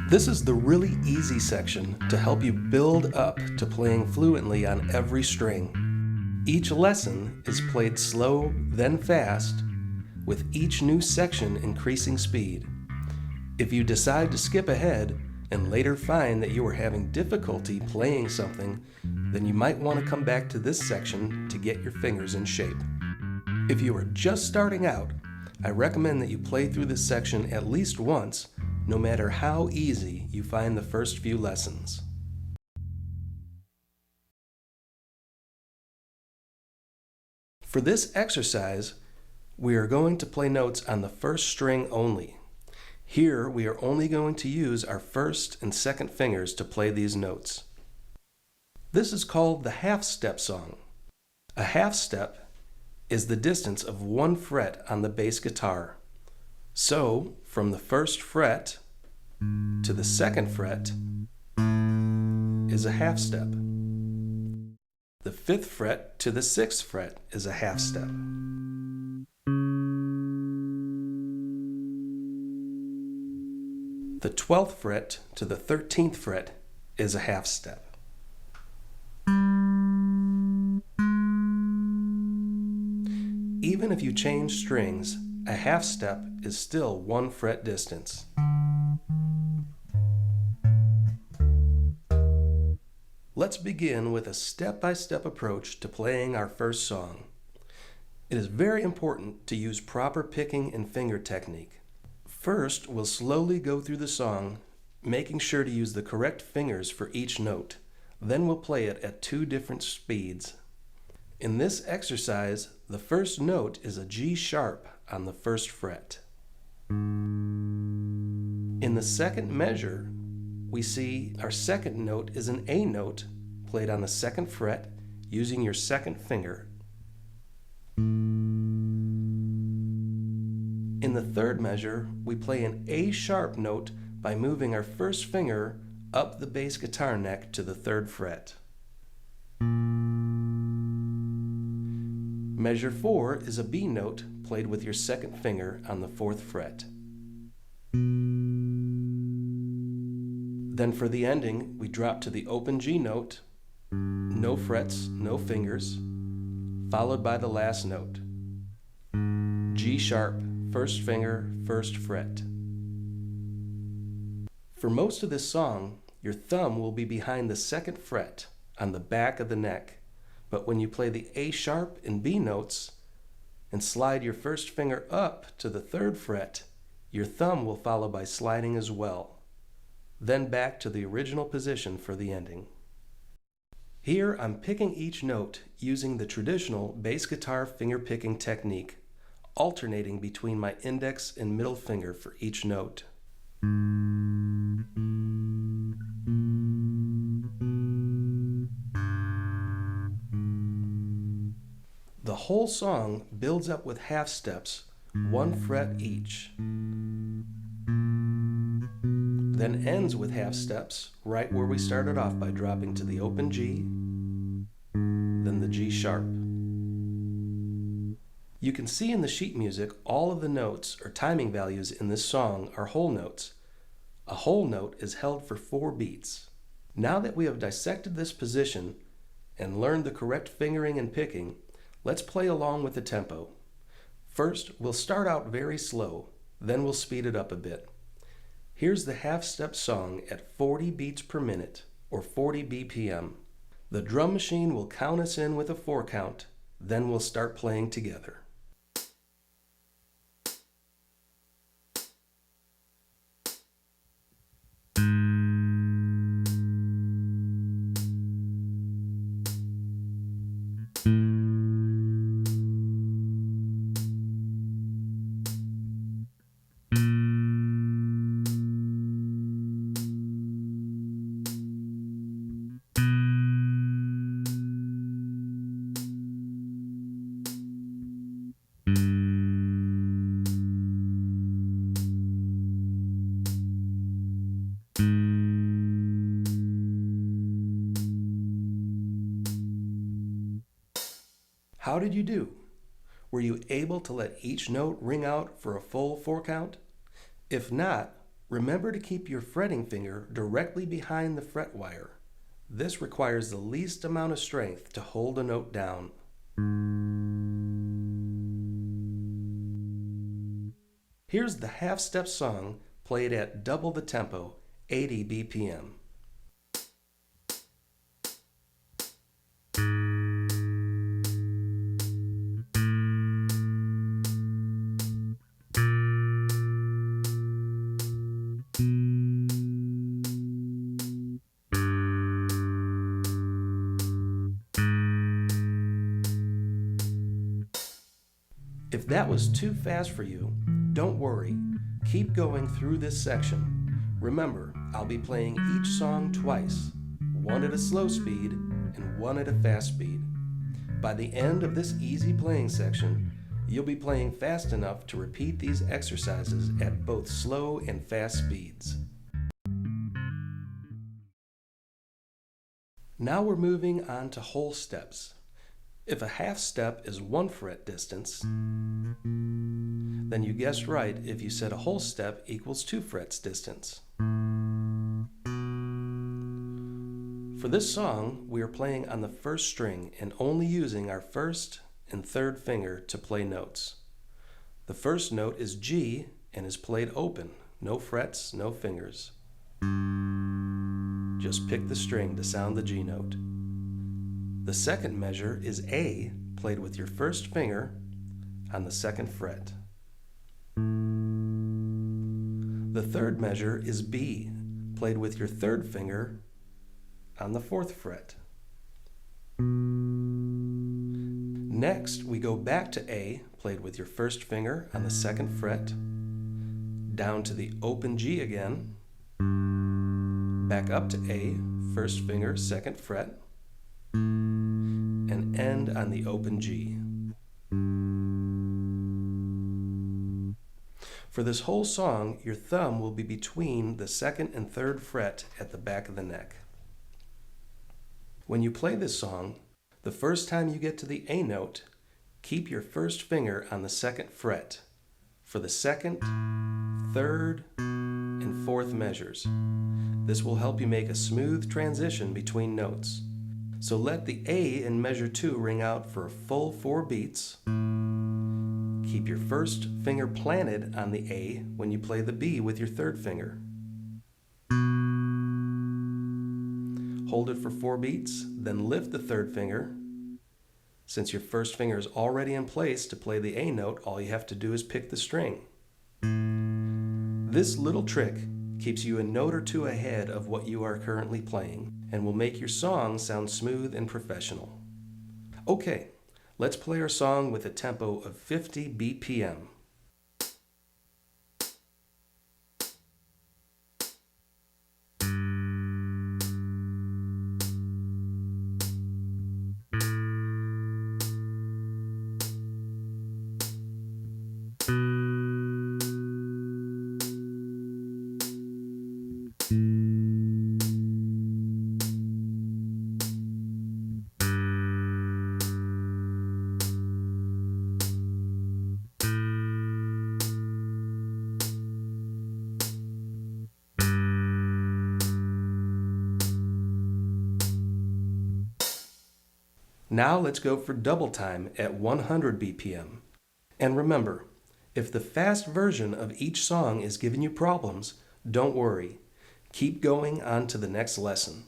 This is the really easy section to help you build up to playing fluently on every string. Each lesson is played slow, then fast, with each new section increasing speed. If you decide to skip ahead and later find that you are having difficulty playing something, then you might want to come back to this section to get your fingers in shape. If you are just starting out, I recommend that you play through this section at least once, no matter how easy you find the first few lessons. For this exercise, we are going to play notes on the first string only. Here, we are only going to use our first and second fingers to play these notes. This is called the half step song. A half step is the distance of one fret on the bass guitar. So, from the first fret to the second fret is a half step. The fifth fret to the sixth fret is a half step. The 12th fret to the 13th fret is a half step. Even if you change strings, a half step is still one fret distance. Let's begin with a step-by-step approach to playing our first song. It is very important to use proper picking and finger technique. First, we'll slowly go through the song, making sure to use the correct fingers for each note. Then we'll play it at two different speeds. In this exercise, the first note is a G sharp on the first fret. In the second measure, we see our second note is an A note played on the second fret using your second finger. In the third measure, we play an A sharp note by moving our first finger up the bass guitar neck to the third fret. Measure 4 is a B note played with your second finger on the fourth fret. Then for the ending, we drop to the open G note, no frets, no fingers, followed by the last note. G sharp, first finger, first fret. For most of this song, your thumb will be behind the second fret on the back of the neck, but when you play the A sharp and B notes and slide your first finger up to the third fret, your thumb will follow by sliding as well. Then back to the original position for the ending. Here I'm picking each note using the traditional bass guitar finger picking technique, alternating between my index and middle finger for each note. The whole song builds up with half steps, one fret each. Then ends with half steps right where we started off by dropping to the open G, then the G sharp. You can see in the sheet music all of the notes or timing values in this song are whole notes. A whole note is held for 4 beats. Now that we have dissected this position and learned the correct fingering and picking, let's play along with the tempo. First, we'll start out very slow, then we'll speed it up a bit. Here's the half-step song at 40 beats per minute, or 40 BPM. The drum machine will count us in with a 4 count, then we'll start playing together. How did you do? Were you able to let each note ring out for a full 4 count? If not, Remember to keep your fretting finger directly behind the fret wire. This requires the least amount of strength to hold a note down. Here's the half-step song played at double the tempo, 80 BPM. If that was too fast for you, don't worry. Keep going through this section. Remember, I'll be playing each song twice, one at a slow speed and one at a fast speed. By the end of this easy playing section, you'll be playing fast enough to repeat these exercises at both slow and fast speeds. Now we're moving on to whole steps. If a half step is 1 fret distance, then you guessed right if you said a whole step equals 2 frets distance. For this song, we are playing on the 1st string and only using our 1st and 3rd finger to play notes. The first note is G and is played open, no frets, no fingers. Just pick the string to sound the G note. The second measure is A, played with your 1st finger on the 2nd fret. The third measure is B, played with your 3rd finger on the 4th fret. Next, we go back to A, played with your 1st finger on the 2nd fret, down to the open G again, back up to A, 1st finger, 2nd fret, and end on the open G. For this whole song, your thumb will be between the 2nd and 3rd fret at the back of the neck. When you play this song, the first time you get to the A note, keep your 1st finger on the 2nd fret for the 2nd, 3rd, and 4th measures. This will help you make a smooth transition between notes. So let the A in measure 2 ring out for a full 4 beats. Keep your 1st finger planted on the A when you play the B with your 3rd finger. Hold it for 4 beats, then lift the 3rd finger. Since your 1st finger is already in place to play the A note, all you have to do is pick the string. This little trick keeps you a note or two ahead of what you are currently playing and will make your song sound smooth and professional. Okay, let's play our song with a tempo of 50 BPM. Now let's go for double time at 100 BPM. And remember, if the fast version of each song is giving you problems, don't worry. Keep going on to the next lesson.